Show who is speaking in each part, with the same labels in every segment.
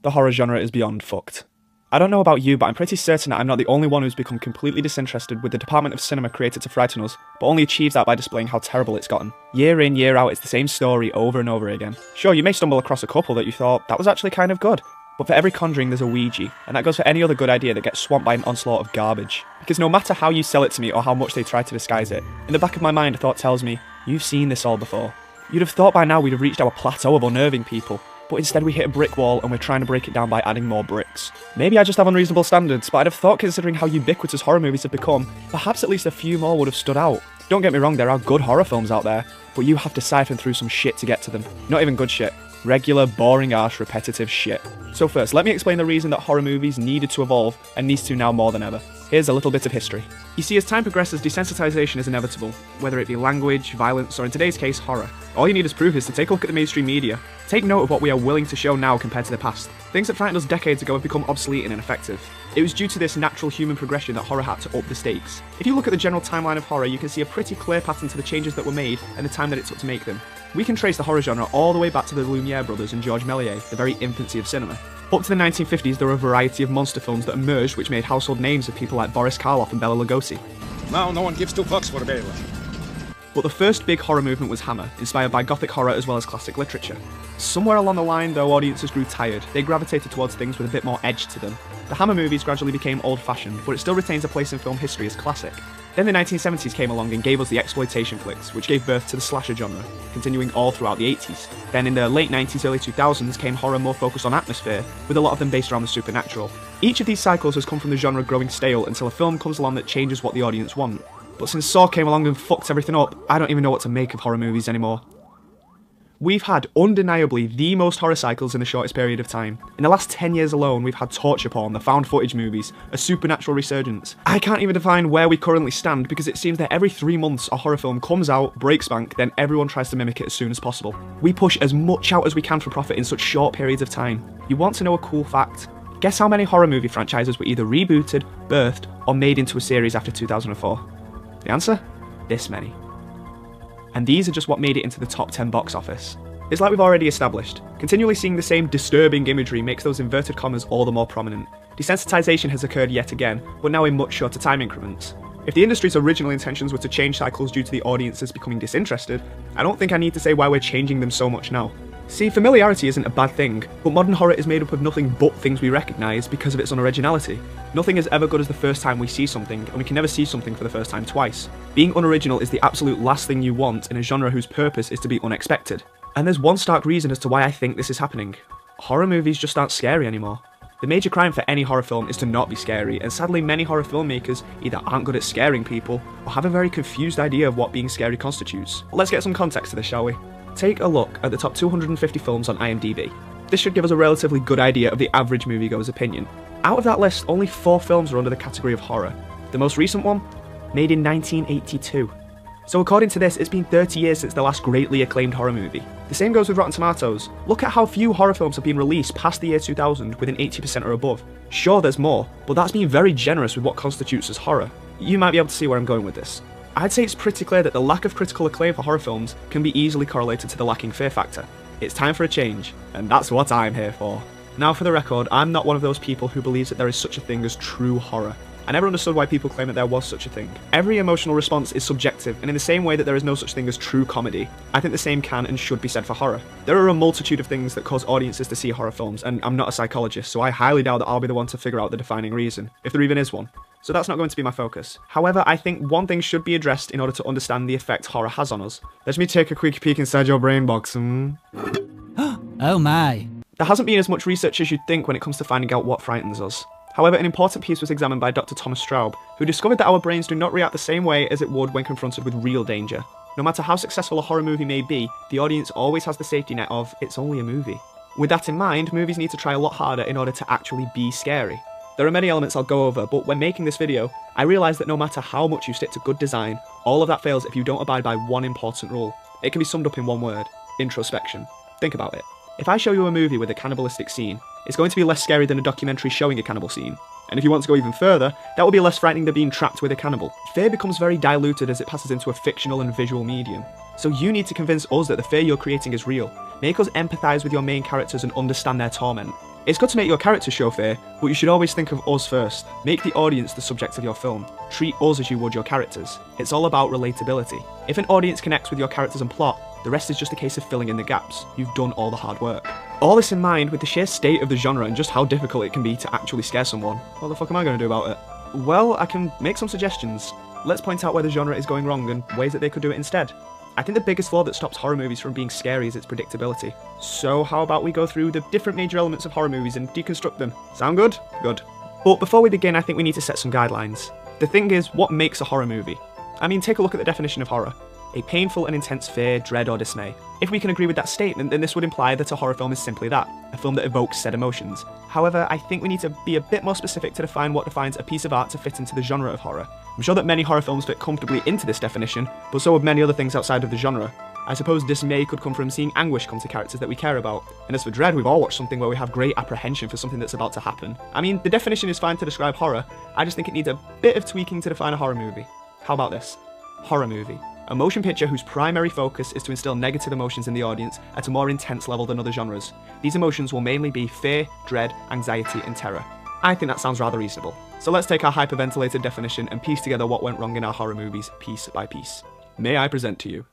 Speaker 1: The horror genre is beyond fucked. I don't know about you, but I'm pretty certain that I'm not the only one who's become completely disinterested with the department of cinema created to frighten us, but only achieves that by displaying how terrible it's gotten. Year in, year out, it's the same story over and over again. Sure, you may stumble across a couple that you thought, that was actually kind of good. But for every Conjuring there's a Ouija, and that goes for any other good idea that gets swamped by an onslaught of garbage. Because no matter how you sell it to me or how much they try to disguise it, in the back of my mind a thought tells me, you've seen this all before. You'd have thought by now we'd have reached our plateau of unnerving people, but instead we hit a brick wall and we're trying to break it down by adding more bricks. Maybe I just have unreasonable standards, but I'd have thought, considering how ubiquitous horror movies have become, perhaps at least a few more would have stood out. Don't get me wrong, there are good horror films out there, but you have to siphon through some shit to get to them. Not even good shit. Regular, boring arse, repetitive shit. So first, let me explain the reason that horror movies needed to evolve, and needs to now more than ever. Here's a little bit of history. You see, as time progresses, desensitization is inevitable, whether it be language, violence, or in today's case, horror. All you need as proof is to take a look at the mainstream media. Take note of what we are willing to show now compared to the past. Things that frightened us decades ago have become obsolete and ineffective. It was due to this natural human progression that horror had to up the stakes. If you look at the general timeline of horror, you can see a pretty clear pattern to the changes that were made and the time that it took to make them. We can trace the horror genre all the way back to the Lumiere brothers and Georges Méliès, the very infancy of cinema. Up to the 1950s, there were a variety of monster films that emerged which made household names of people like Boris Karloff and Bela Lugosi.
Speaker 2: Now no one gives two fucks for a bailiff.
Speaker 1: But the first big horror movement was Hammer, inspired by gothic horror as well as classic literature. Somewhere along the line, though, audiences grew tired. They gravitated towards things with a bit more edge to them. The Hammer movies gradually became old-fashioned, but it still retains a place in film history as classic. Then the 1970s came along and gave us the exploitation flicks, which gave birth to the slasher genre, continuing all throughout the 80s. Then in the late 90s, early 2000s came horror more focused on atmosphere, with a lot of them based around the supernatural. Each of these cycles has come from the genre growing stale until a film comes along that changes what the audience want. But since Saw came along and fucked everything up, I don't even know what to make of horror movies anymore. We've had undeniably the most horror cycles in the shortest period of time. In the last 10 years alone, we've had torture porn, the found footage movies, a supernatural resurgence. I can't even define where we currently stand because it seems that every 3 months a horror film comes out, breaks bank, then everyone tries to mimic it as soon as possible. We push as much out as we can for profit in such short periods of time. You want to know a cool fact? Guess how many horror movie franchises were either rebooted, birthed, or made into a series after 2004? The answer? This many. And these are just what made it into the top 10 box office. It's like we've already established. Continually seeing the same disturbing imagery makes those inverted commas all the more prominent. Desensitization has occurred yet again, but now in much shorter time increments. If the industry's original intentions were to change cycles due to the audiences becoming disinterested, I don't think I need to say why we're changing them so much now. See, familiarity isn't a bad thing, but modern horror is made up of nothing but things we recognise because of its unoriginality. Nothing is ever good as the first time we see something, and we can never see something for the first time twice. Being unoriginal is the absolute last thing you want in a genre whose purpose is to be unexpected. And there's one stark reason as to why I think this is happening. Horror movies just aren't scary anymore. The major crime for any horror film is to not be scary, and sadly many horror filmmakers either aren't good at scaring people, or have a very confused idea of what being scary constitutes. Let's get some context to this, shall we? Take a look at the top 250 films on IMDb. This should give us a relatively good idea of the average moviegoer's opinion. Out of that list, only 4 films are under the category of horror. The most recent one? Made in 1982. So according to this, it's been 30 years since the last greatly acclaimed horror movie. The same goes with Rotten Tomatoes. Look at how few horror films have been released past the year 2000 with an 80% or above. Sure, there's more, but that's being very generous with what constitutes as horror. You might be able to see where I'm going with this. I'd say it's pretty clear that the lack of critical acclaim for horror films can be easily correlated to the lacking fear factor. It's time for a change, and that's what I'm here for. Now for the record, I'm not one of those people who believes that there is such a thing as true horror. I never understood why people claim that there was such a thing. Every emotional response is subjective, and in the same way that there is no such thing as true comedy, I think the same can and should be said for horror. There are a multitude of things that cause audiences to see horror films, and I'm not a psychologist, so I highly doubt that I'll be the one to figure out the defining reason, if there even is one. So that's not going to be my focus. However, I think one thing should be addressed in order to understand the effect horror has on us. Let me take a quick peek inside your brain box.
Speaker 3: Oh my.
Speaker 1: There hasn't been as much research as you'd think when it comes to finding out what frightens us. However, an important piece was examined by Dr. Thomas Straub, who discovered that our brains do not react the same way as it would when confronted with real danger. No matter how successful a horror movie may be, the audience always has the safety net of, it's only a movie. With that in mind, movies need to try a lot harder in order to actually be scary. There are many elements I'll go over, but when making this video, I realised that no matter how much you stick to good design, all of that fails if you don't abide by one important rule. It can be summed up in one word: introspection. Think about it. If I show you a movie with a cannibalistic scene, it's going to be less scary than a documentary showing a cannibal scene. And if you want to go even further, that will be less frightening than being trapped with a cannibal. Fear becomes very diluted as it passes into a fictional and visual medium. So you need to convince us that the fear you're creating is real. Make us empathise with your main characters and understand their torment. It's good to make your characters show fear, but you should always think of us first. Make the audience the subject of your film. Treat us as you would your characters. It's all about relatability. If an audience connects with your characters and plot, the rest is just a case of filling in the gaps. You've done all the hard work. All this in mind, with the sheer state of the genre and just how difficult it can be to actually scare someone, what the fuck am I going to do about it? Well, I can make some suggestions. Let's point out where the genre is going wrong and ways that they could do it instead. I think the biggest flaw that stops horror movies from being scary is its predictability. So how about we go through the different major elements of horror movies and deconstruct them? Sound good? Good. But before we begin, I think we need to set some guidelines. The thing is, what makes a horror movie? I mean, take a look at the definition of horror. A painful and intense fear, dread, or dismay. If we can agree with that statement, then this would imply that a horror film is simply that, a film that evokes said emotions. However, I think we need to be a bit more specific to define what defines a piece of art to fit into the genre of horror. I'm sure that many horror films fit comfortably into this definition, but so would many other things outside of the genre. I suppose dismay could come from seeing anguish come to characters that we care about. And as for dread, we've all watched something where we have great apprehension for something that's about to happen. I mean, the definition is fine to describe horror, I just think it needs a bit of tweaking to define a horror movie. How about this? Horror movie. A motion picture whose primary focus is to instill negative emotions in the audience at a more intense level than other genres. These emotions will mainly be fear, dread, anxiety, and terror. I think that sounds rather reasonable. So let's take our hyperventilated definition and piece together what went wrong in our horror movies piece by piece. May I present to you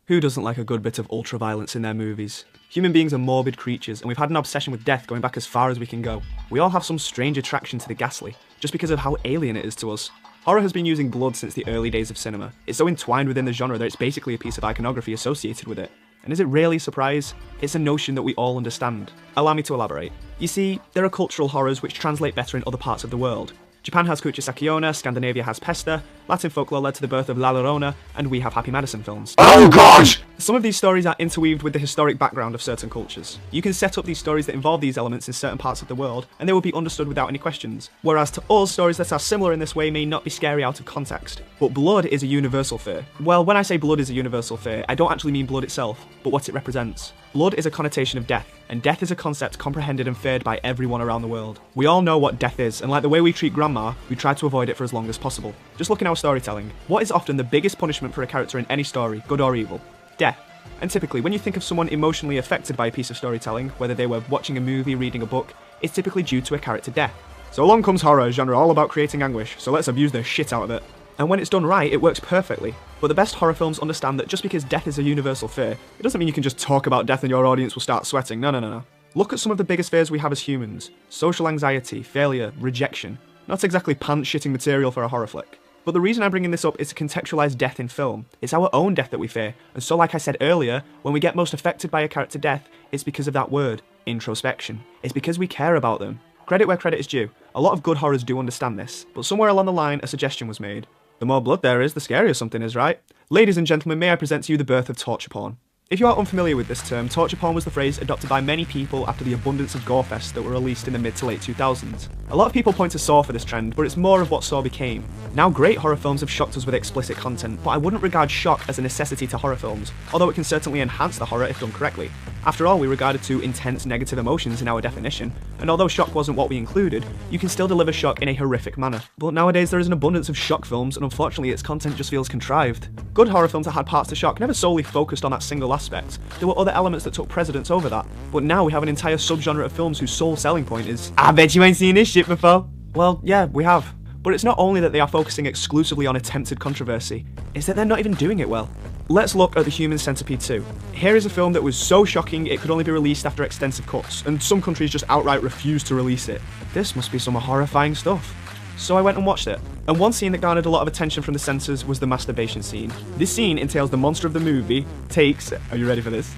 Speaker 1: Who doesn't like a good bit of ultra-violence in their movies? Human beings are morbid creatures, and we've had an obsession with death going back as far as we can go. We all have some strange attraction to the ghastly, just because of how alien it is to us. Horror has been using blood since the early days of cinema. It's so entwined within the genre that it's basically a piece of iconography associated with it. And is it really a surprise? It's a notion that we all understand. Allow me to elaborate. You see, there are cultural horrors which translate better in other parts of the world. Japan has Kuchisake-onna, Scandinavia has Pesta, Latin folklore led to the birth of La Llorona, and we have Happy Madison films. Oh god! Some of these stories are interweaved with the historic background of certain cultures. You can set up these stories that involve these elements in certain parts of the world, and they will be understood without any questions. Whereas to us, stories that are similar in this way may not be scary out of context. But blood is a universal fear. Well, when I say blood is a universal fear, I don't actually mean blood itself, but what it represents. Blood is a connotation of death, and death is a concept comprehended and feared by everyone around the world. We all know what death is, and like the way we treat grandma, we try to avoid it for as long as possible. Just look in our storytelling. What is often the biggest punishment for a character in any story, good or evil? Death. And typically, when you think of someone emotionally affected by a piece of storytelling, whether they were watching a movie, reading a book, it's typically due to a character death. So along comes horror, a genre all about creating anguish, so let's abuse the shit out of it. And when it's done right, it works perfectly. But the best horror films understand that just because death is a universal fear, it doesn't mean you can just talk about death and your audience will start sweating. No. Look at some of the biggest fears we have as humans. Social anxiety, failure, rejection. Not exactly pants-shitting material for a horror flick. But the reason I'm bringing this up is to contextualize death in film. It's our own death that we fear, and so like I said earlier, when we get most affected by a character death, it's because of that word, introspection. It's because we care about them. Credit where credit is due. A lot of good horrors do understand this, but somewhere along the line, a suggestion was made. The more blood there is, the scarier something is, right? Ladies and gentlemen, may I present to you the birth of torture porn. If you are unfamiliar with this term, torture porn was the phrase adopted by many people after the abundance of gore fests that were released in the mid to late 2000s. A lot of people point to Saw for this trend, but it's more of what Saw became. Now great horror films have shocked us with explicit content, but I wouldn't regard shock as a necessity to horror films, although it can certainly enhance the horror if done correctly. After all, we regarded two intense negative emotions in our definition, and although shock wasn't what we included, you can still deliver shock in a horrific manner. But nowadays there is an abundance of shock films, and unfortunately its content just feels contrived. Good horror films that had parts to shock never solely focused on that single aspect. There were other elements that took precedence over that, but now we have an entire subgenre of films whose sole selling point is, I bet you ain't seen this shit before. Well, yeah, we have. But it's not only that they are focusing exclusively on attempted controversy, it's that they're not even doing it well. Let's look at The Human Centipede 2. Here is a film that was so shocking it could only be released after extensive cuts, and some countries just outright refused to release it. This must be some horrifying stuff. So I went and watched it. And one scene that garnered a lot of attention from the censors was the masturbation scene. This scene entails the monster of the movie takes, are you ready for this?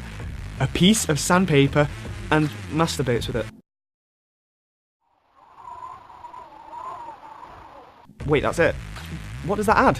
Speaker 1: A piece of sandpaper and masturbates with it. Wait, that's it? What does that add?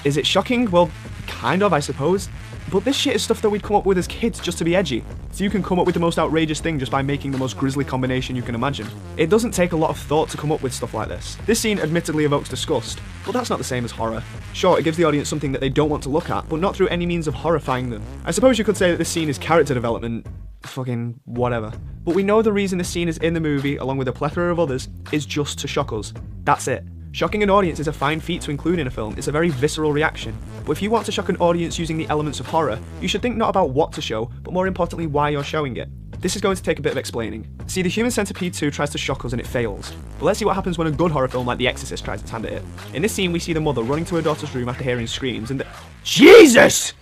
Speaker 1: Is it shocking? Well, kind of, I suppose. But this shit is stuff that we'd come up with as kids just to be edgy. So you can come up with the most outrageous thing just by making the most grisly combination you can imagine. It doesn't take a lot of thought to come up with stuff like this. This scene admittedly evokes disgust, but that's not the same as horror. Sure, it gives the audience something that they don't want to look at, but not through any means of horrifying them. I suppose you could say that this scene is character development, fucking whatever. But we know the reason this scene is in the movie, along with a plethora of others, is just to shock us. That's it. Shocking an audience is a fine feat to include in a film, it's a very visceral reaction. But if you want to shock an audience using the elements of horror, you should think not about what to show, but more importantly why you're showing it. This is going to take a bit of explaining. See, The Human Centipede 2 tries to shock us and it fails. But let's see what happens when a good horror film like The Exorcist tries its hand at it. In this scene we see the mother running to her daughter's room after hearing screams and Jesus!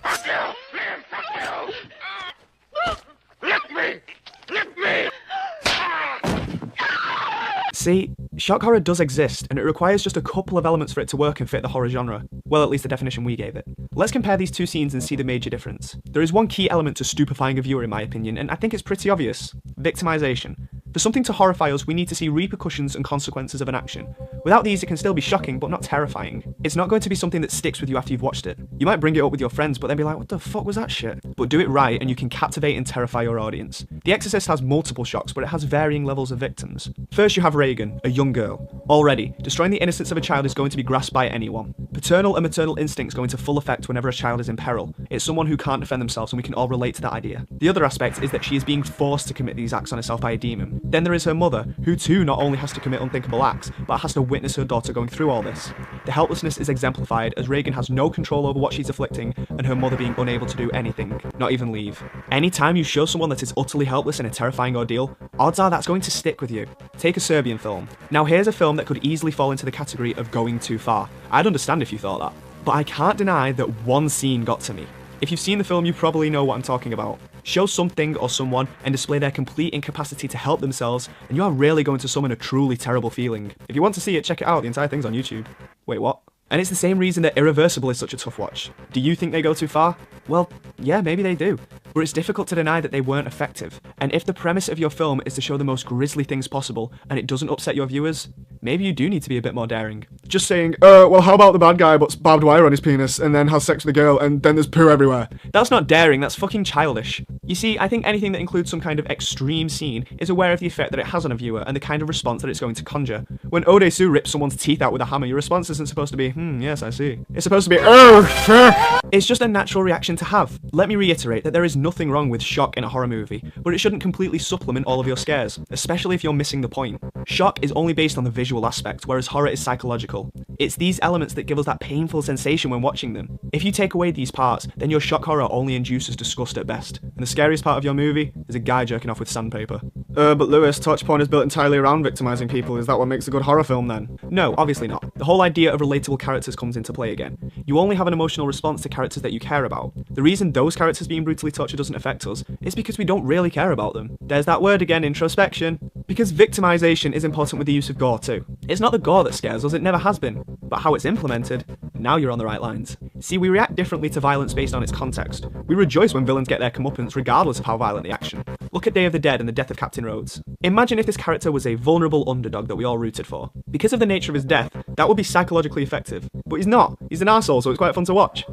Speaker 1: See, shock horror does exist, and it requires just a couple of elements for it to work and fit the horror genre. Well, at least the definition we gave it. Let's compare these two scenes and see the major difference. There is one key element to stupefying a viewer in my opinion, and I think it's pretty obvious. Victimization. For something to horrify us, we need to see repercussions and consequences of an action. Without these, it can still be shocking, but not terrifying. It's not going to be something that sticks with you after you've watched it. You might bring it up with your friends, but then be like, what the fuck was that shit? But do it right, and you can captivate and terrify your audience. The Exorcist has multiple shocks, but it has varying levels of victims. First, you have Regan, a young girl. Already, destroying the innocence of a child is going to be grasped by anyone. Paternal and maternal instincts go into full effect whenever a child is in peril. It's someone who can't defend themselves, and we can all relate to that idea. The other aspect is that she is being forced to commit these acts on herself by a demon. Then there is her mother, who too not only has to commit unthinkable acts, but has to witness her daughter going through all this. The helplessness is exemplified as Regan has no control over what she's afflicting, and her mother being unable to do anything, not even leave. Anytime you show someone that is utterly helpless in a terrifying ordeal, odds are that's going to stick with you. Take a Serbian film. Now here's a film that could easily fall into the category of going too far. I'd understand if you thought that. But I can't deny that one scene got to me. If you've seen the film, you probably know what I'm talking about. Show something or someone and display their complete incapacity to help themselves, and you are really going to summon a truly terrible feeling. If you want to see it, check it out, the entire thing's on YouTube. Wait, what? And it's the same reason that Irreversible is such a tough watch. Do you think they go too far? Well, yeah, maybe they do. But it's difficult to deny that they weren't effective. And if the premise of your film is to show the most grisly things possible, and it doesn't upset your viewers, maybe you do need to be a bit more daring.
Speaker 4: Just saying, well, how about the bad guy puts barbed wire on his penis and then has sex with a girl and then there's poo everywhere?
Speaker 1: That's not daring, that's fucking childish. You see, I think anything that includes some kind of extreme scene is aware of the effect that it has on a viewer and the kind of response that it's going to conjure. When Odesu rips someone's teeth out with a hammer, your response isn't supposed to be, yes, I see. It's supposed to be, oh, It's just a natural reaction to have. Let me reiterate that there is nothing wrong with shock in a horror movie, but it shouldn't completely supplement all of your scares, especially if you're missing the point. Shock is only based on the visual aspect, whereas horror is psychological. It's these elements that give us that painful sensation when watching them. If you take away these parts, then your shock horror only induces disgust at best, and the scariest part of your movie is a guy jerking off with sandpaper.
Speaker 4: But Lewis, touch porn is built entirely around victimizing people. Is that what makes a good horror film then?
Speaker 1: No, obviously not. The whole idea of relatable characters comes into play again. You only have an emotional response to characters that you care about. The reason those characters being brutally tortured doesn't affect us is because we don't really care about them. There's that word again, introspection. Because victimization is important with the use of gore too. It's not the gore that scares us, it never has been, but how it's implemented, now you're on the right lines. See, we react differently to violence based on its context. We rejoice when villains get their comeuppance regardless of how violent the action. Look at Day of the Dead and the death of Captain Rhodes. Imagine if this character was a vulnerable underdog that we all rooted for. Because of the nature of his death, that would be psychologically effective. But he's not. He's an arsehole, so it's quite fun to watch.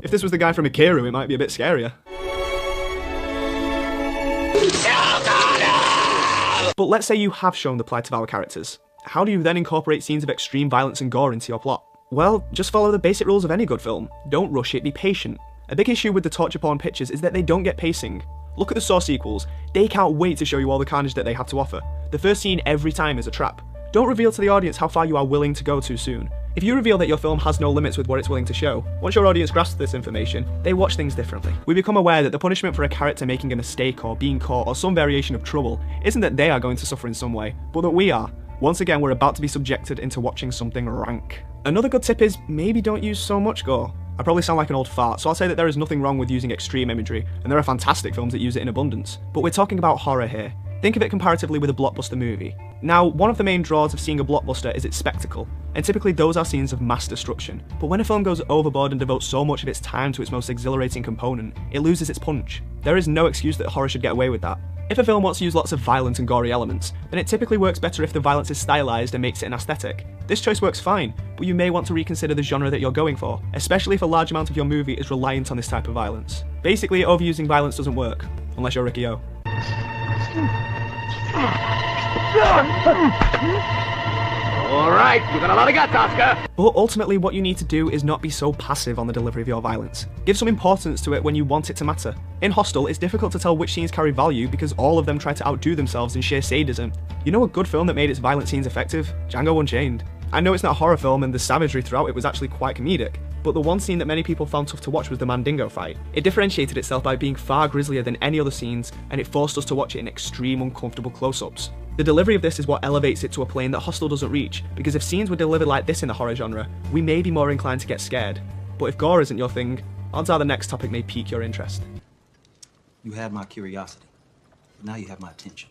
Speaker 1: If this was the guy from Ikiru, it might be a bit scarier. But let's say you have shown the plight of our characters. How do you then incorporate scenes of extreme violence and gore into your plot? Well, just follow the basic rules of any good film. Don't rush it, be patient. A big issue with the torture porn pictures is that they don't get pacing. Look at the Saw sequels. They can't wait to show you all the carnage that they have to offer. The first scene every time is a trap. Don't reveal to the audience how far you are willing to go too soon. If you reveal that your film has no limits with what it's willing to show, once your audience grasps this information, they watch things differently. We become aware that the punishment for a character making a mistake or being caught or some variation of trouble isn't that they are going to suffer in some way, but that we are. Once again, we're about to be subjected into watching something rank. Another good tip is maybe don't use so much gore. I probably sound like an old fart, so I'll say that there is nothing wrong with using extreme imagery, and there are fantastic films that use it in abundance. But we're talking about horror here. Think of it comparatively with a blockbuster movie. Now, one of the main draws of seeing a blockbuster is its spectacle, and typically those are scenes of mass destruction. But when a film goes overboard and devotes so much of its time to its most exhilarating component, it loses its punch. There is no excuse that horror should get away with that. If a film wants to use lots of violent and gory elements, then it typically works better if the violence is stylized and makes it an aesthetic. This choice works fine, but you may want to reconsider the genre that you're going for, especially if a large amount of your movie is reliant on this type of violence. Basically, overusing violence doesn't work, unless you're Ricky O.
Speaker 5: Alright, you got a lot of guts, Oscar!
Speaker 1: But ultimately, what you need to do is not be so passive on the delivery of your violence. Give some importance to it when you want it to matter. In Hostel, it's difficult to tell which scenes carry value because all of them try to outdo themselves in sheer sadism. You know a good film that made its violent scenes effective? Django Unchained. I know it's not a horror film and the savagery throughout it was actually quite comedic, but the one scene that many people found tough to watch was the Mandingo fight. It differentiated itself by being far grislier than any other scenes, and it forced us to watch it in extreme uncomfortable close-ups. The delivery of this is what elevates it to a plane that Hostel doesn't reach, because if scenes were delivered like this in the horror genre, we may be more inclined to get scared. But if gore isn't your thing, odds are the next topic may pique your interest.
Speaker 6: You had my curiosity, but now you have my attention.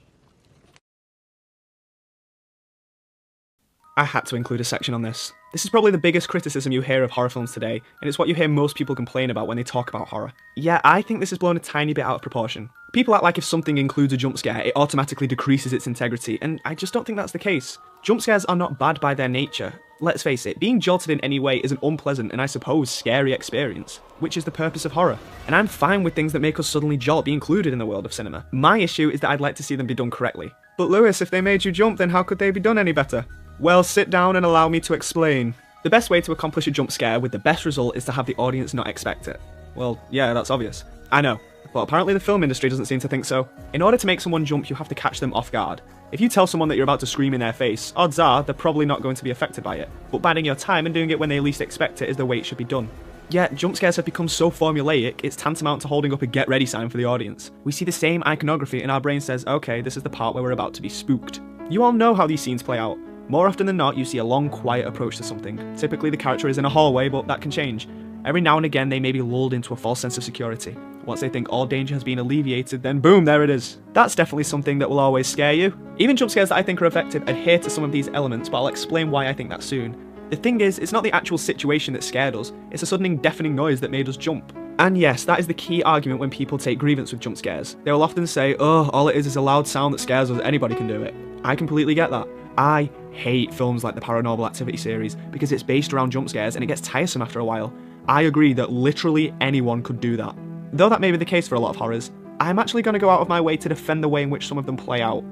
Speaker 1: I had to include a section on this. This is probably the biggest criticism you hear of horror films today, and it's what you hear most people complain about when they talk about horror. Yeah, I think this is blown a tiny bit out of proportion. People act like if something includes a jump scare, it automatically decreases its integrity, and I just don't think that's the case. Jump scares are not bad by their nature. Let's face it, being jolted in any way is an unpleasant and I suppose scary experience, which is the purpose of horror. And I'm fine with things that make us suddenly jolt be included in the world of cinema. My issue is that I'd like to see them be done correctly. But Lewis, if they made you jump, then how could they be done any better? Well, sit down and allow me to explain. The best way to accomplish a jump scare with the best result is to have the audience not expect it. Well, yeah, that's obvious. I know, but apparently the film industry doesn't seem to think so. In order to make someone jump, you have to catch them off guard. If you tell someone that you're about to scream in their face, odds are they're probably not going to be affected by it. But biding your time and doing it when they least expect it is the way it should be done. Yet, jump scares have become so formulaic, it's tantamount to holding up a get ready sign for the audience. We see the same iconography and our brain says, okay, this is the part where we're about to be spooked. You all know how these scenes play out. More often than not, you see a long, quiet approach to something. Typically, the character is in a hallway, but that can change. Every now and again, they may be lulled into a false sense of security. Once they think all danger has been alleviated, then boom, there it is. That's definitely something that will always scare you. Even jump scares that I think are effective adhere to some of these elements, but I'll explain why I think that soon. The thing is, it's not the actual situation that scared us, it's a sudden deafening noise that made us jump. And yes, that is the key argument when people take grievance with jump scares. They will often say, oh, all it is a loud sound that scares us, anybody can do it. I completely get that. I hate films like the Paranormal Activity series because it's based around jump scares and it gets tiresome after a while. I agree that literally anyone could do that. Though that may be the case for a lot of horrors, I'm actually going to go out of my way to defend the way in which some of them play out.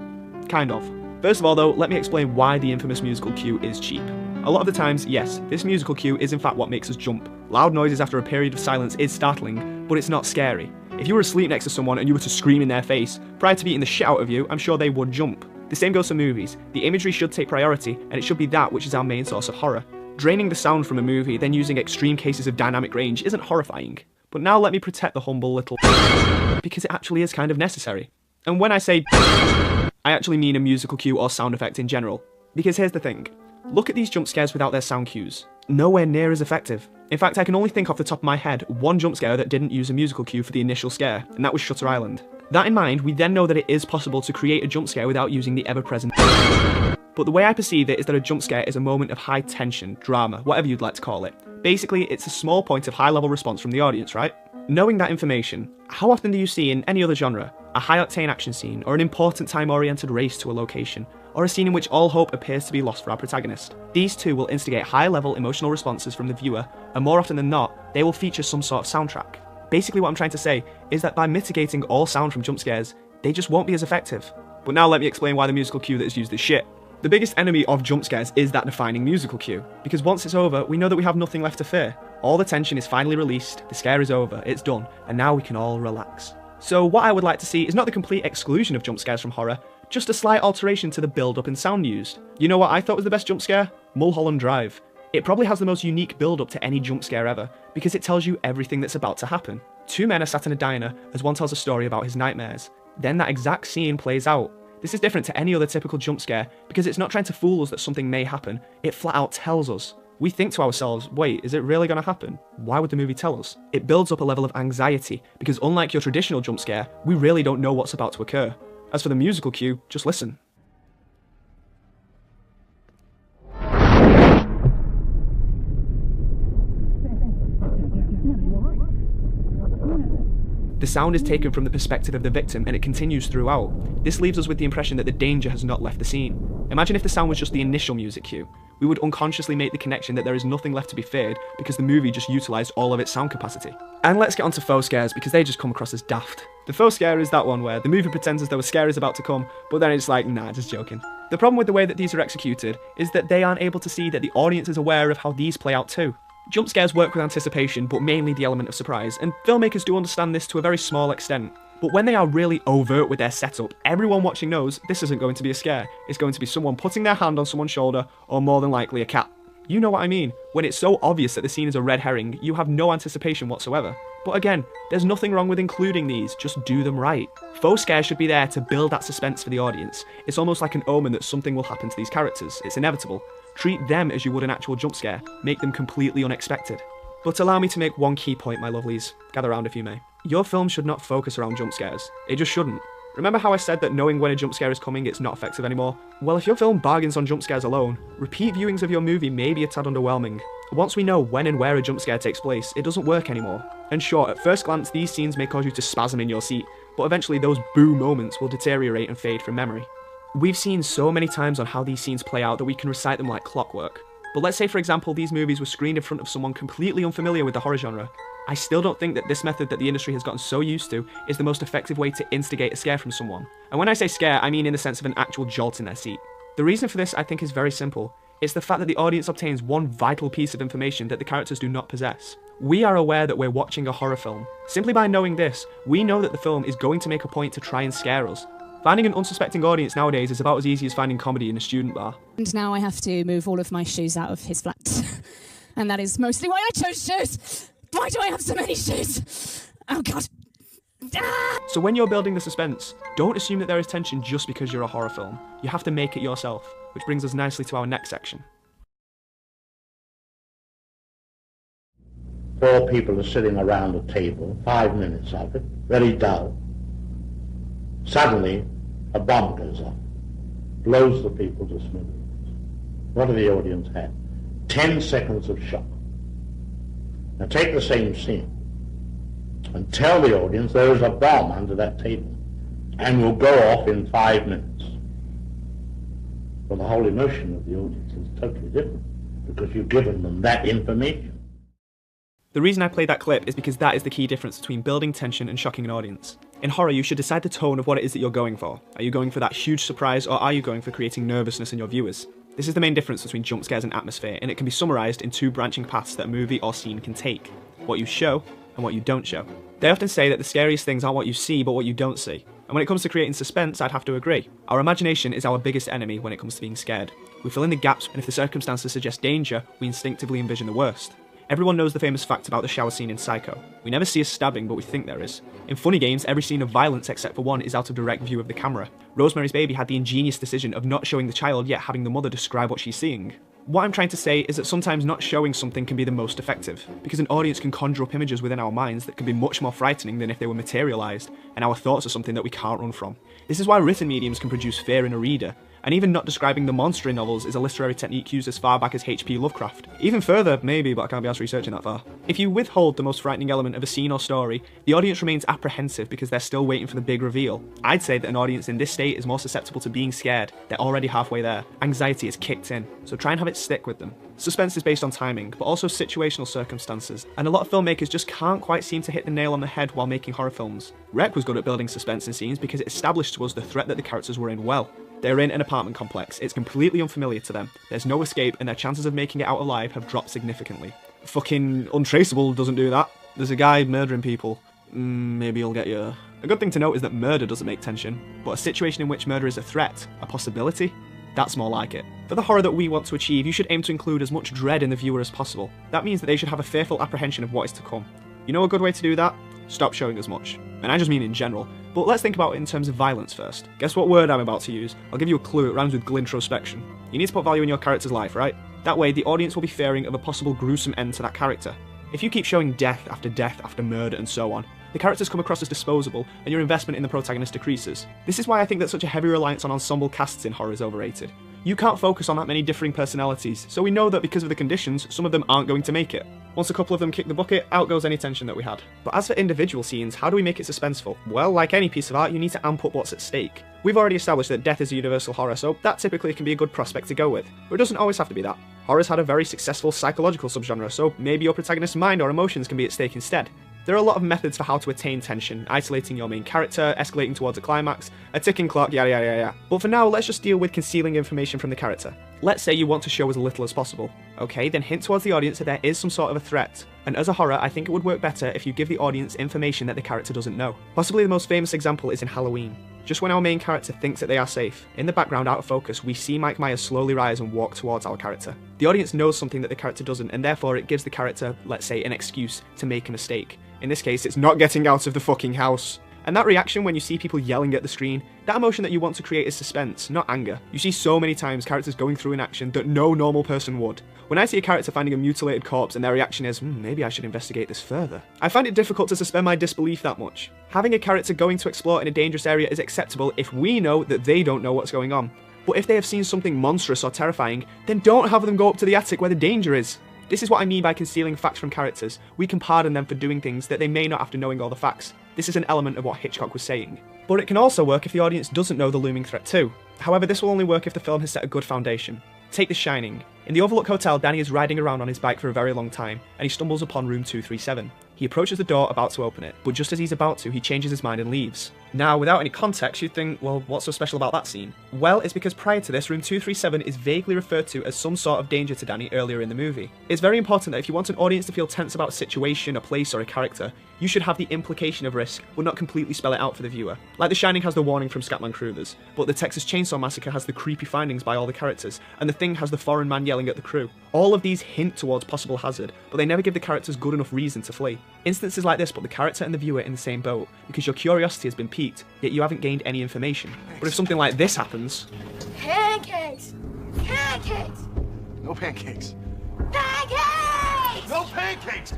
Speaker 1: Kind of. First of all though, let me explain why the infamous musical cue is cheap. A lot of the times, yes, this musical cue is in fact what makes us jump. Loud noises after a period of silence is startling, but it's not scary. If you were asleep next to someone and you were to scream in their face, prior to beating the shit out of you, I'm sure they would jump. The same goes for movies. The imagery should take priority, and it should be that which is our main source of horror. Draining the sound from a movie, then using extreme cases of dynamic range isn't horrifying. But now let me protect the humble little because it actually is kind of necessary. And when I say I actually mean a musical cue or sound effect in general. Because here's the thing. Look at these jump scares without their sound cues. Nowhere near as effective. In fact, I can only think off the top of my head one jump scare that didn't use a musical cue for the initial scare, and that was Shutter Island. That in mind, we then know that it is possible to create a jump scare without using the ever-present but the way I perceive it is that a jump scare is a moment of high tension, drama, whatever you'd like to call it. Basically, it's a small point of high-level response from the audience, right? Knowing that information, how often do you see in any other genre a high-octane action scene, or an important time-oriented race to a location, or a scene in which all hope appears to be lost for our protagonist? These two will instigate high-level emotional responses from the viewer, and more often than not, they will feature some sort of soundtrack. Basically what I'm trying to say is that by mitigating all sound from jump scares, they just won't be as effective. But now let me explain why the musical cue that is used is shit. The biggest enemy of jump scares is that defining musical cue, because once it's over, we know that we have nothing left to fear. All the tension is finally released, the scare is over, it's done, and now we can all relax. So what I would like to see is not the complete exclusion of jump scares from horror, just a slight alteration to the build-up and sound used. You know what I thought was the best jump scare? Mulholland Drive. It probably has the most unique build-up to any jump scare ever, because it tells you everything that's about to happen. Two men are sat in a diner as one tells a story about his nightmares. Then that exact scene plays out. This is different to any other typical jump scare because it's not trying to fool us that something may happen, it flat out tells us. We think to ourselves, wait, is it really going to happen? Why would the movie tell us? It builds up a level of anxiety because unlike your traditional jump scare, we really don't know what's about to occur. As for the musical cue, just listen. The sound is taken from the perspective of the victim and it continues throughout. This leaves us with the impression that the danger has not left the scene. Imagine if the sound was just the initial music cue. We would unconsciously make the connection that there is nothing left to be feared because the movie just utilised all of its sound capacity. And let's get onto faux scares because they just come across as daft. The faux scare is that one where the movie pretends as though a scare is about to come, but then it's like, nah, just joking. The problem with the way that these are executed is that they aren't able to see that the audience is aware of how these play out too. Jump scares work with anticipation, but mainly the element of surprise, and filmmakers do understand this to a very small extent. But when they are really overt with their setup, everyone watching knows this isn't going to be a scare. It's going to be someone putting their hand on someone's shoulder, or more than likely a cat. You know what I mean? When it's so obvious that the scene is a red herring, you have no anticipation whatsoever. But again, there's nothing wrong with including these, just do them right. Faux scares should be there to build that suspense for the audience. It's almost like an omen that something will happen to these characters. It's inevitable. Treat them as you would an actual jump scare. Make them completely unexpected. But allow me to make one key point, my lovelies. Gather round if you may. Your film should not focus around jump scares. It just shouldn't. Remember how I said that knowing when a jump scare is coming, it's not effective anymore? Well, if your film bargains on jump scares alone, repeat viewings of your movie may be a tad underwhelming. Once we know when and where a jump scare takes place, it doesn't work anymore. And sure, at first glance, these scenes may cause you to spasm in your seat, but eventually those boo moments will deteriorate and fade from memory. We've seen so many times on how these scenes play out that we can recite them like clockwork. But let's say, for example, these movies were screened in front of someone completely unfamiliar with the horror genre. I still don't think that this method that the industry has gotten so used to is the most effective way to instigate a scare from someone. And when I say scare, I mean in the sense of an actual jolt in their seat. The reason for this, I think, is very simple. It's the fact that the audience obtains one vital piece of information that the characters do not possess. We are aware that we're watching a horror film. Simply by knowing this, we know that the film is going to make a point to try and scare us. Finding an unsuspecting audience nowadays is about as easy as finding comedy in a student bar.
Speaker 7: And now I have to move all of my shoes out of his flat. And that is mostly why I chose shoes! Why do I have so many shoes? Oh god. Ah!
Speaker 1: So when you're building the suspense, don't assume that there is tension just because you're a horror film. You have to make it yourself, which brings us nicely to our next section.
Speaker 8: 4 people are sitting around a table, 5 minutes of it, very dull. Suddenly, a bomb goes off, blows the people to smithereens. What do the audience have? 10 seconds of shock. Now take the same scene and tell the audience there is a bomb under that table and will go off in 5 minutes. Well, the whole emotion of the audience is totally different because you've given them that information.
Speaker 1: The reason I played that clip is because that is the key difference between building tension and shocking an audience. In horror, you should decide the tone of what it is that you're going for. Are you going for that huge surprise, or are you going for creating nervousness in your viewers? This is the main difference between jump scares and atmosphere, and it can be summarised in 2 branching paths that a movie or scene can take. What you show, and what you don't show. They often say that the scariest things aren't what you see, but what you don't see. And when it comes to creating suspense, I'd have to agree. Our imagination is our biggest enemy when it comes to being scared. We fill in the gaps, and if the circumstances suggest danger, we instinctively envision the worst. Everyone knows the famous fact about the shower scene in Psycho. We never see a stabbing, but we think there is. In Funny Games, every scene of violence except for one is out of direct view of the camera. Rosemary's Baby had the ingenious decision of not showing the child, yet having the mother describe what she's seeing. What I'm trying to say is that sometimes not showing something can be the most effective, because an audience can conjure up images within our minds that can be much more frightening than if they were materialised, and our thoughts are something that we can't run from. This is why written mediums can produce fear in a reader, and even not describing the monster in novels is a literary technique used as far back as H.P. Lovecraft. Even further, maybe, but I can't be asked researching that far. If you withhold the most frightening element of a scene or story, the audience remains apprehensive because they're still waiting for the big reveal. I'd say that an audience in this state is more susceptible to being scared. They're already halfway there. Anxiety is kicked in, so try and have it stick with them. Suspense is based on timing, but also situational circumstances, and a lot of filmmakers just can't quite seem to hit the nail on the head while making horror films. Rec was good at building suspense in scenes because it established to us the threat that the characters were in well. They're in an apartment complex, it's completely unfamiliar to them, there's no escape, and their chances of making it out alive have dropped significantly. Fucking Untraceable doesn't do that. There's a guy murdering people. Maybe he'll get you. A good thing to note is that murder doesn't make tension, but a situation in which murder is a threat, a possibility, that's more like it. For the horror that we want to achieve, you should aim to include as much dread in the viewer as possible. That means that they should have a fearful apprehension of what is to come. You know a good way to do that? Stop showing as much. And I just mean in general. But let's think about it in terms of violence first. Guess what word I'm about to use? I'll give you a clue, it rhymes with glintrospection. You need to put value in your character's life, right? That way, the audience will be fearing of a possible gruesome end to that character. If you keep showing death after murder and so on, the characters come across as disposable, and your investment in the protagonist decreases. This is why I think that such a heavy reliance on ensemble casts in horror is overrated. You can't focus on that many differing personalities, so we know that because of the conditions, some of them aren't going to make it. Once a couple of them kick the bucket, out goes any tension that we had. But as for individual scenes, how do we make it suspenseful? Well, like any piece of art, you need to amp up what's at stake. We've already established that death is a universal horror, so that typically can be a good prospect to go with. But it doesn't always have to be that. Horror's had a very successful psychological subgenre, so maybe your protagonist's mind or emotions can be at stake instead. There are a lot of methods for how to attain tension, isolating your main character, escalating towards a climax, a ticking clock, yada yada yada. But for now, let's just deal with concealing information from the character. Let's say you want to show as little as possible. Okay, then hint towards the audience that there is some sort of a threat. And as a horror, I think it would work better if you give the audience information that the character doesn't know. Possibly the most famous example is in Halloween. Just when our main character thinks that they are safe, in the background out of focus, we see Mike Myers slowly rise and walk towards our character. The audience knows something that the character doesn't, and therefore it gives the character, let's say, an excuse to make a mistake. In this case, it's not getting out of the fucking house. And that reaction when you see people yelling at the screen, that emotion that you want to create is suspense, not anger. You see so many times characters going through an action that no normal person would. When I see a character finding a mutilated corpse and their reaction is, maybe I should investigate this further, I find it difficult to suspend my disbelief that much. Having a character going to explore in a dangerous area is acceptable if we know that they don't know what's going on. But if they have seen something monstrous or terrifying, then don't have them go up to the attic where the danger is. This is what I mean by concealing facts from characters. We can pardon them for doing things that they may not after knowing all the facts. This is an element of what Hitchcock was saying. But it can also work if the audience doesn't know the looming threat too. However, this will only work if the film has set a good foundation. Take The Shining. In the Overlook Hotel, Danny is riding around on his bike for a very long time, and he stumbles upon room 237. He approaches the door about to open it, but just as he's about to, he changes his mind and leaves. Now, without any context, you'd think, well, what's so special about that scene? Well, it's because prior to this, room 237 is vaguely referred to as some sort of danger to Danny earlier in the movie. It's very important that if you want an audience to feel tense about a situation, a place, or a character, you should have the implication of risk, but not completely spell it out for the viewer. Like The Shining has the warning from Scatman Crothers, but the Texas Chainsaw Massacre has the creepy findings by all the characters, and The Thing has the foreign man yelling at the crew. All of these hint towards possible hazard, but they never give the characters good enough reason to flee. Instances like this put the character and the viewer in the same boat, because your curiosity has been piqued, yet you haven't gained any information. But if something like this happens...
Speaker 9: Pancakes! Pancakes!
Speaker 2: No pancakes.
Speaker 9: Pancakes!
Speaker 2: No pancakes!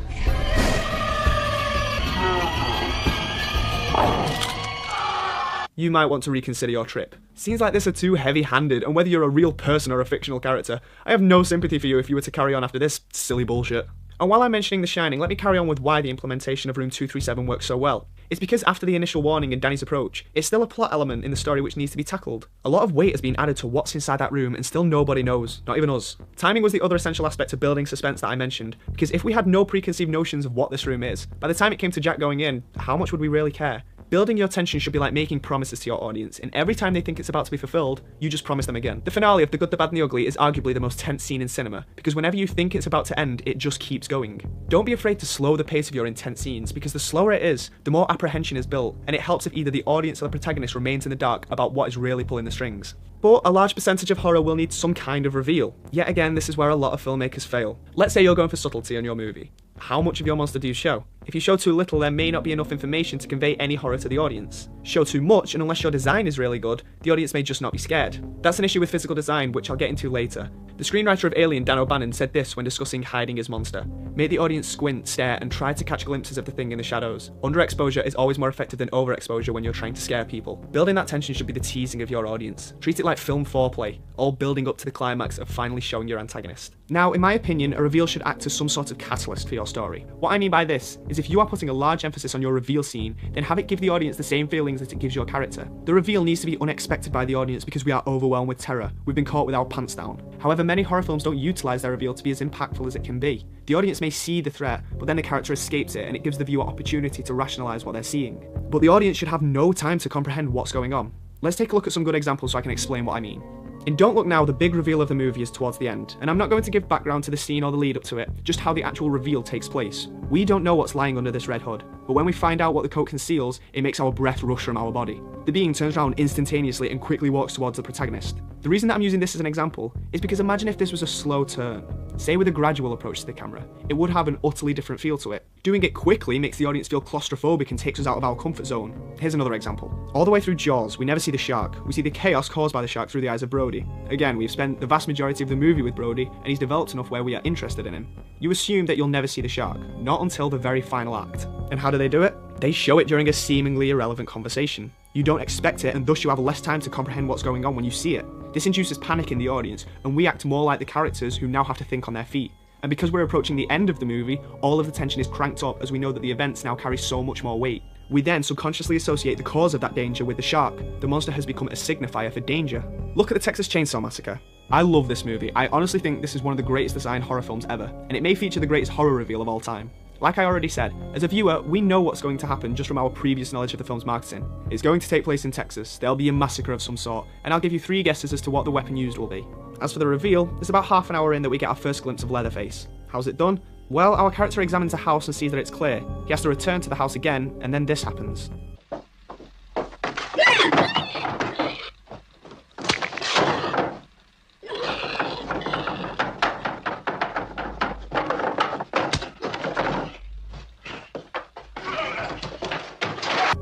Speaker 1: You might want to reconsider your trip. Scenes like this are too heavy-handed, and whether you're a real person or a fictional character, I have no sympathy for you if you were to carry on after this silly bullshit. And while I'm mentioning The Shining, let me carry on with why the implementation of room 237 works so well. It's because after the initial warning and Danny's approach, it's still a plot element in the story which needs to be tackled. A lot of weight has been added to what's inside that room and still nobody knows, not even us. Timing was the other essential aspect of building suspense that I mentioned, because if we had no preconceived notions of what this room is, by the time it came to Jack going in, how much would we really care? Building your tension should be like making promises to your audience, and every time they think it's about to be fulfilled, you just promise them again. The finale of The Good, the Bad and the Ugly is arguably the most tense scene in cinema, because whenever you think it's about to end, it just keeps going. Don't be afraid to slow the pace of your intense scenes, because the slower it is, the more apprehension is built, and it helps if either the audience or the protagonist remains in the dark about what is really pulling the strings. But a large percentage of horror will need some kind of reveal. Yet again, this is where a lot of filmmakers fail. Let's say you're going for subtlety in your movie. How much of your monster do you show? If you show too little, there may not be enough information to convey any horror to the audience. Show too much, and unless your design is really good, the audience may just not be scared. That's an issue with physical design, which I'll get into later. The screenwriter of Alien, Dan O'Bannon, said this when discussing hiding his monster. Make the audience squint, stare, and try to catch glimpses of the thing in the shadows. Underexposure is always more effective than overexposure when you're trying to scare people. Building that tension should be the teasing of your audience. Treat it like film foreplay, all building up to the climax of finally showing your antagonist. Now, in my opinion, a reveal should act as some sort of catalyst for your story. What I mean by this is if you are putting a large emphasis on your reveal scene, then have it give the audience the same feelings that it gives your character. The reveal needs to be unexpected by the audience because we are overwhelmed with terror. We've been caught with our pants down. However, many horror films don't utilize their reveal to be as impactful as it can be. The audience may see the threat, but then the character escapes it and it gives the viewer opportunity to rationalize what they're seeing. But the audience should have no time to comprehend what's going on. Let's take a look at some good examples so I can explain what I mean. In Don't Look Now, the big reveal of the movie is towards the end, and I'm not going to give background to the scene or the lead up to it, just how the actual reveal takes place. We don't know what's lying under this red hood, but when we find out what the coat conceals, it makes our breath rush from our body. The being turns around instantaneously and quickly walks towards the protagonist. The reason that I'm using this as an example is because imagine if this was a slow turn. Say with a gradual approach to the camera, it would have an utterly different feel to it. Doing it quickly makes the audience feel claustrophobic and takes us out of our comfort zone. Here's another example. All the way through Jaws, we never see the shark. We see the chaos caused by the shark through the eyes of Brody. Again, we've spent the vast majority of the movie with Brody, and he's developed enough where we are interested in him. You assume that you'll never see the shark, not until the very final act. And how do they do it? They show it during a seemingly irrelevant conversation. You don't expect it, and thus you have less time to comprehend what's going on when you see it. This induces panic in the audience, and we act more like the characters who now have to think on their feet. And because we're approaching the end of the movie, all of the tension is cranked up as we know that the events now carry so much more weight. We then subconsciously associate the cause of that danger with the shark. The monster has become a signifier for danger. Look at the Texas Chainsaw Massacre. I love this movie. I honestly think this is one of the greatest designed horror films ever, and it may feature the greatest horror reveal of all time. Like I already said, as a viewer, we know what's going to happen just from our previous knowledge of the film's marketing. It's going to take place in Texas, there'll be a massacre of some sort, and I'll give you 3 guesses as to what the weapon used will be. As for the reveal, it's about half an hour in that we get our first glimpse of Leatherface. How's it done? Well, our character examines a house and sees that it's clear. He has to return to the house again, and then this happens.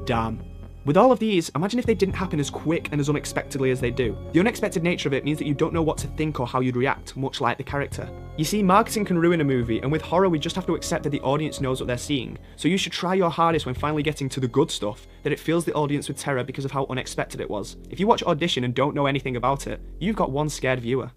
Speaker 1: Damn. With all of these, imagine if they didn't happen as quick and as unexpectedly as they do. The unexpected nature of it means that you don't know what to think or how you'd react, much like the character. You see, marketing can ruin a movie, and with horror we just have to accept that the audience knows what they're seeing. So you should try your hardest when finally getting to the good stuff, that it fills the audience with terror because of how unexpected it was. If you watch Audition and don't know anything about it, you've got one scared viewer.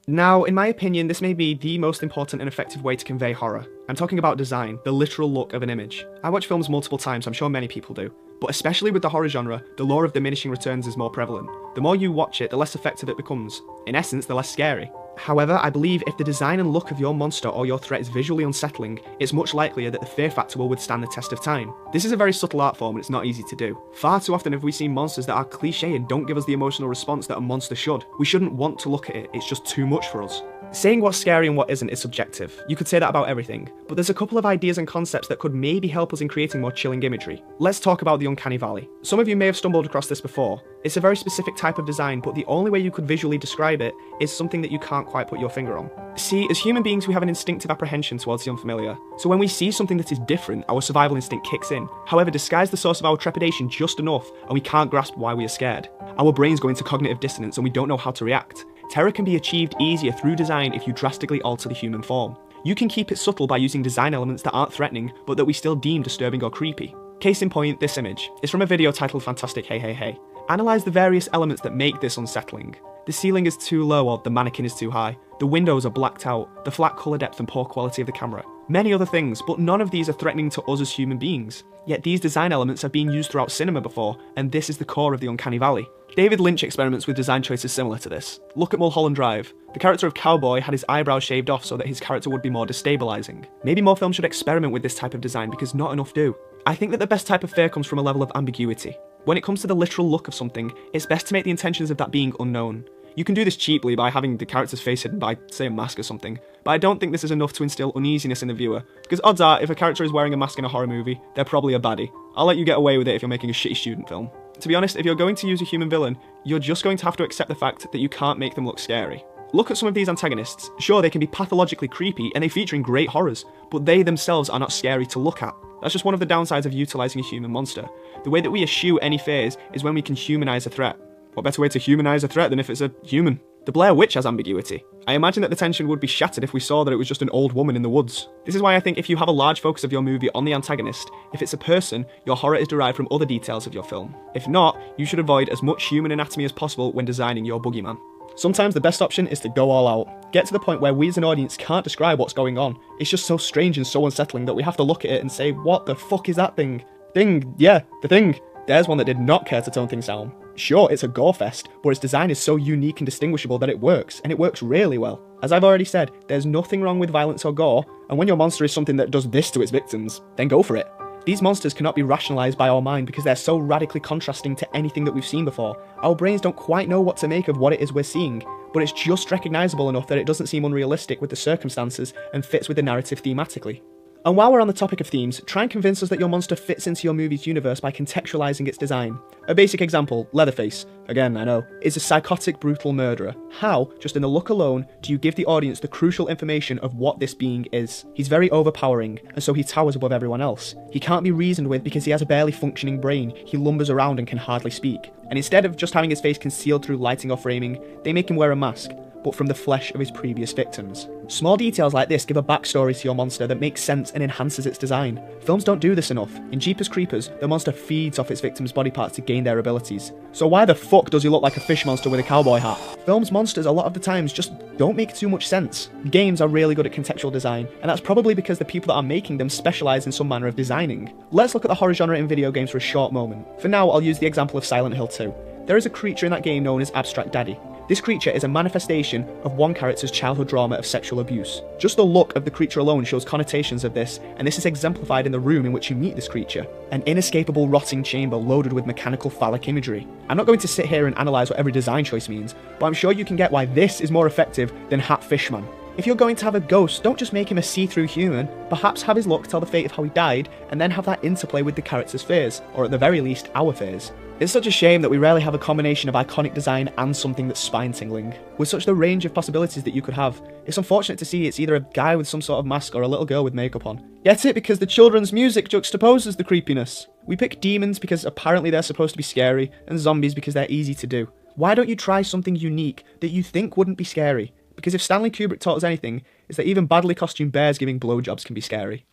Speaker 1: Now, in my opinion, this may be the most important and effective way to convey horror. I'm talking about design, the literal look of an image. I watch films multiple times, I'm sure many people do. But especially with the horror genre, the law of diminishing returns is more prevalent. The more you watch it, the less effective it becomes. In essence, the less scary. However, I believe if the design and look of your monster or your threat is visually unsettling, it's much likelier that the fear factor will withstand the test of time. This is a very subtle art form and it's not easy to do. Far too often have we seen monsters that are cliché and don't give us the emotional response that a monster should. We shouldn't want to look at it, it's just too much for us. Saying what's scary and what isn't is subjective. You could say that about everything, but there's a couple of ideas and concepts that could maybe help us in creating more chilling imagery. Let's talk about the Uncanny Valley. Some of you may have stumbled across this before. It's a very specific type of design, but the only way you could visually describe it is something that you can't quite put your finger on. See, as human beings we have an instinctive apprehension towards the unfamiliar, so when we see something that is different, our survival instinct kicks in. However, disguise the source of our trepidation just enough, and we can't grasp why we are scared. Our brains go into cognitive dissonance and we don't know how to react. Terror can be achieved easier through design if you drastically alter the human form. You can keep it subtle by using design elements that aren't threatening, but that we still deem disturbing or creepy. Case in point, this image. It's from a video titled Fantastic Hey Hey Hey. Analyse the various elements that make this unsettling. The ceiling is too low or the mannequin is too high. The windows are blacked out, the flat colour depth and poor quality of the camera. Many other things, but none of these are threatening to us as human beings. Yet these design elements have been used throughout cinema before, and this is the core of the Uncanny Valley. David Lynch experiments with design choices similar to this. Look at Mulholland Drive. The character of Cowboy had his eyebrows shaved off so that his character would be more destabilising. Maybe more films should experiment with this type of design because not enough do. I think that the best type of fear comes from a level of ambiguity. When it comes to the literal look of something, it's best to make the intentions of that being unknown. You can do this cheaply by having the character's face hidden by, say, a mask or something, but I don't think this is enough to instill uneasiness in the viewer, because odds are, if a character is wearing a mask in a horror movie, they're probably a baddie. I'll let you get away with it if you're making a shitty student film. To be honest, if you're going to use a human villain, you're just going to have to accept the fact that you can't make them look scary. Look at some of these antagonists. Sure, they can be pathologically creepy and they feature in great horrors, but they themselves are not scary to look at. That's just one of the downsides of utilising a human monster. The way that we eschew any fears is when we can humanise a threat. What better way to humanise a threat than if it's a human? The Blair Witch has ambiguity. I imagine that the tension would be shattered if we saw that it was just an old woman in the woods. This is why I think if you have a large focus of your movie on the antagonist, if it's a person, your horror is derived from other details of your film. If not, you should avoid as much human anatomy as possible when designing your boogeyman. Sometimes the best option is to go all out. Get to the point where we as an audience can't describe what's going on. It's just so strange and so unsettling that we have to look at it and say, what the fuck is that thing? Thing, yeah, the thing. There's one that did not care to tone things down. Sure, it's a gore fest, but its design is so unique and distinguishable that it works, and it works really well. As I've already said, there's nothing wrong with violence or gore, and when your monster is something that does this to its victims, then go for it. These monsters cannot be rationalised by our mind because they're so radically contrasting to anything that we've seen before. Our brains don't quite know what to make of what it is we're seeing, but it's just recognisable enough that it doesn't seem unrealistic with the circumstances and fits with the narrative thematically. And while we're on the topic of themes, try and convince us that your monster fits into your movie's universe by contextualising its design. A basic example, Leatherface, again I know, is a psychotic brutal murderer. How, just in the look alone, do you give the audience the crucial information of what this being is? He's very overpowering, and so he towers above everyone else. He can't be reasoned with because he has a barely functioning brain, he lumbers around and can hardly speak. And instead of just having his face concealed through lighting or framing, they make him wear a mask, but from the flesh of his previous victims. Small details like this give a backstory to your monster that makes sense and enhances its design. Films don't do this enough. In Jeepers Creepers, the monster feeds off its victims' body parts to gain their abilities. So why the fuck does he look like a fish monster with a cowboy hat? Films' monsters a lot of the times just don't make too much sense. Games are really good at contextual design, and that's probably because the people that are making them specialise in some manner of designing. Let's look at the horror genre in video games for a short moment. For now, I'll use the example of Silent Hill 2. There is a creature in that game known as Abstract Daddy. This creature is a manifestation of one character's childhood trauma of sexual abuse. Just the look of the creature alone shows connotations of this, and this is exemplified in the room in which you meet this creature. An inescapable rotting chamber loaded with mechanical phallic imagery. I'm not going to sit here and analyse what every design choice means, but I'm sure you can get why this is more effective than Hat Fishman. If you're going to have a ghost, don't just make him a see-through human, perhaps have his look tell the fate of how he died, and then have that interplay with the character's fears, or at the very least, our fears. It's such a shame that we rarely have a combination of iconic design and something that's spine-tingling. With such the range of possibilities that you could have, it's unfortunate to see it's either a guy with some sort of mask or a little girl with makeup on. Get it? Because the children's music juxtaposes the creepiness. We pick demons because apparently they're supposed to be scary, and zombies because they're easy to do. Why don't you try something unique that you think wouldn't be scary? Because if Stanley Kubrick taught us anything, it's that even badly costumed bears giving blowjobs can be scary.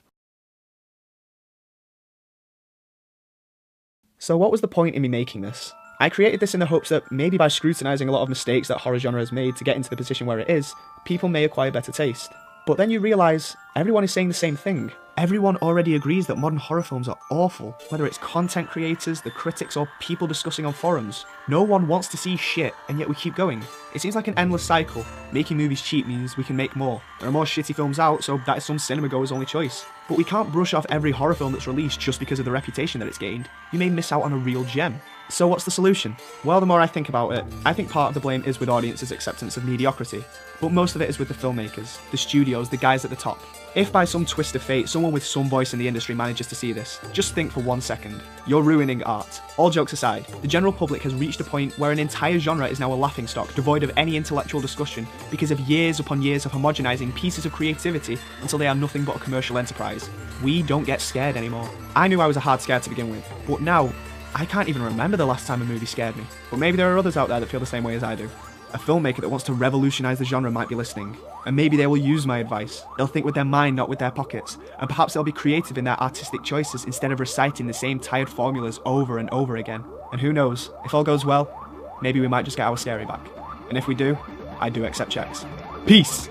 Speaker 1: So what was the point in me making this? I created this in the hopes that maybe by scrutinising a lot of mistakes that horror genre has made to get into the position where it is, people may acquire better taste. But then you realise, everyone is saying the same thing. Everyone already agrees that modern horror films are awful, whether it's content creators, the critics, or people discussing on forums. No one wants to see shit, and yet we keep going. It seems like an endless cycle. Making movies cheap means we can make more. There are more shitty films out, so that is some cinema goer's only choice. But we can't brush off every horror film that's released just because of the reputation that it's gained. You may miss out on a real gem. So what's the solution? Well, the more I think about it, I think part of the blame is with audiences' acceptance of mediocrity. But most of it is with the filmmakers, the studios, the guys at the top. If by some twist of fate, someone with some voice in the industry manages to see this, just think for 1 second. You're ruining art. All jokes aside, the general public has reached a point where an entire genre is now a laughingstock, devoid of any intellectual discussion, because of years upon years of homogenizing pieces of creativity until they are nothing but a commercial enterprise. We don't get scared anymore. I knew I was a hard scare to begin with, but now, I can't even remember the last time a movie scared me. But maybe there are others out there that feel the same way as I do. A filmmaker that wants to revolutionise the genre might be listening, and maybe they will use my advice. They'll think with their mind, not with their pockets, and perhaps they'll be creative in their artistic choices instead of reciting the same tired formulas over and over again. And who knows, if all goes well, maybe we might just get our scary back. And if we do, I do accept checks. Peace!